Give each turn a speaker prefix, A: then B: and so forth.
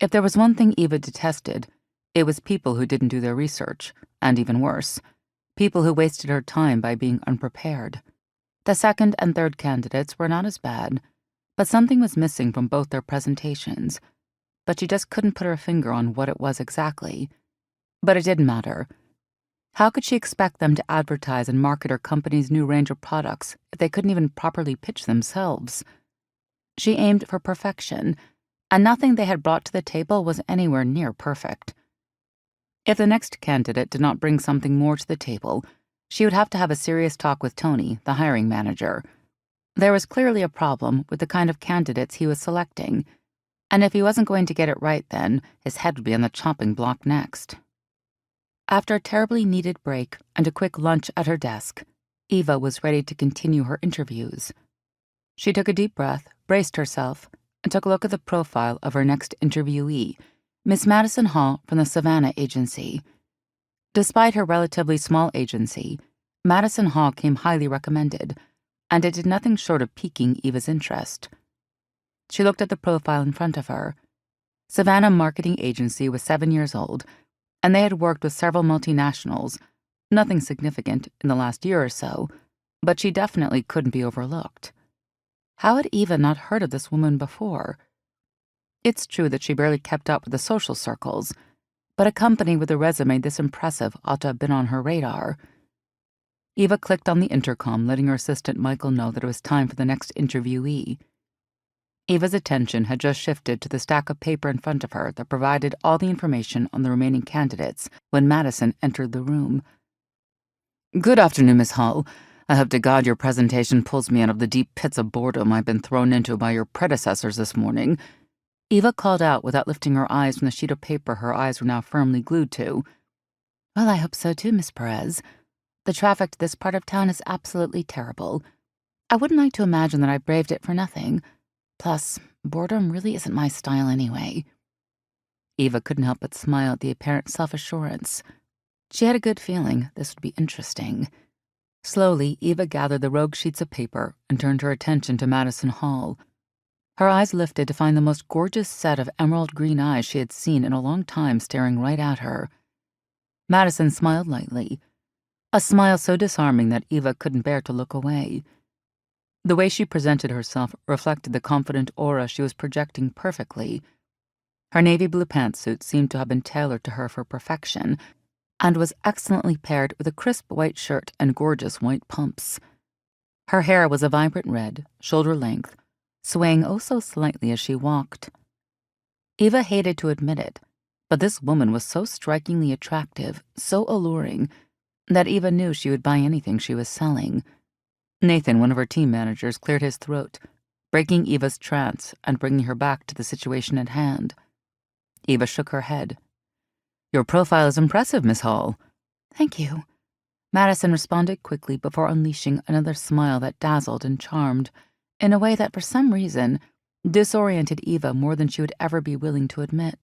A: If there was one thing Eva detested, it was people who didn't do their research, and even worse, people who wasted her time by being unprepared. The second and third candidates were not as bad, but something was missing from both their presentations. But she just couldn't put her finger on what it was exactly. But it didn't matter. How could she expect them to advertise and market her company's new range of products if they couldn't even properly pitch themselves? She aimed for perfection, and nothing they had brought to the table was anywhere near perfect. If the next candidate did not bring something more to the table, she would have to have a serious talk with Tony, the hiring manager. There was clearly a problem with the kind of candidates he was selecting, and if he wasn't going to get it right then, his head would be on the chopping block next. After a terribly needed break and a quick lunch at her desk, Eva was ready to continue her interviews. She took a deep breath, braced herself, and took a look at the profile of her next interviewee, Miss Madison Hall from the Savannah Agency. Despite her relatively small agency, Madison Hall came highly recommended, and it did nothing short of piquing Eva's interest. She looked at the profile in front of her. Savannah Marketing Agency was 7 years old, and they had worked with several multinationals, nothing significant in the last year or so, but she definitely couldn't be overlooked. How had Eva not heard of this woman before? It's true that she barely kept up with the social circles, but a company with a resume this impressive ought to have been on her radar. Eva clicked on the intercom, letting her assistant Michael know that it was time for the next interviewee. Eva's attention had just shifted to the stack of paper in front of her that provided all the information on the remaining candidates when Madison entered the room. "Good afternoon, Miss Hall. I hope to God your presentation pulls me out of the deep pits of boredom I've been thrown into by your predecessors this morning," Eva called out without lifting her eyes from the sheet of paper her eyes were now firmly glued to. "Well, I hope so too, Miss Perez. The traffic to this part of town is absolutely terrible. I wouldn't like to imagine that I braved it for nothing. Plus, boredom really isn't my style anyway." Eva couldn't help but smile at the apparent self-assurance. She had a good feeling this would be interesting. Slowly, Eva gathered the rogue sheets of paper and turned her attention to Madison Hall. Her eyes lifted to find the most gorgeous set of emerald green eyes she had seen in a long time staring right at her. Madison smiled lightly, a smile so disarming that Eva couldn't bear to look away. The way she presented herself reflected the confident aura she was projecting perfectly. Her navy blue pantsuit seemed to have been tailored to her for perfection, and was excellently paired with a crisp white shirt and gorgeous white pumps. Her hair was a vibrant red, shoulder length, swaying oh so slightly as she walked. Eva hated to admit it, but this woman was so strikingly attractive, so alluring, that Eva knew she would buy anything she was selling. Nathan, one of her team managers, cleared his throat, breaking Eva's trance and bringing her back to the situation at hand. Eva shook her head. "Your profile is impressive, Miss Hall." "Thank you." Madison responded quickly before unleashing another smile that dazzled and charmed, in a way that for some reason disoriented Eva more than she would ever be willing to admit.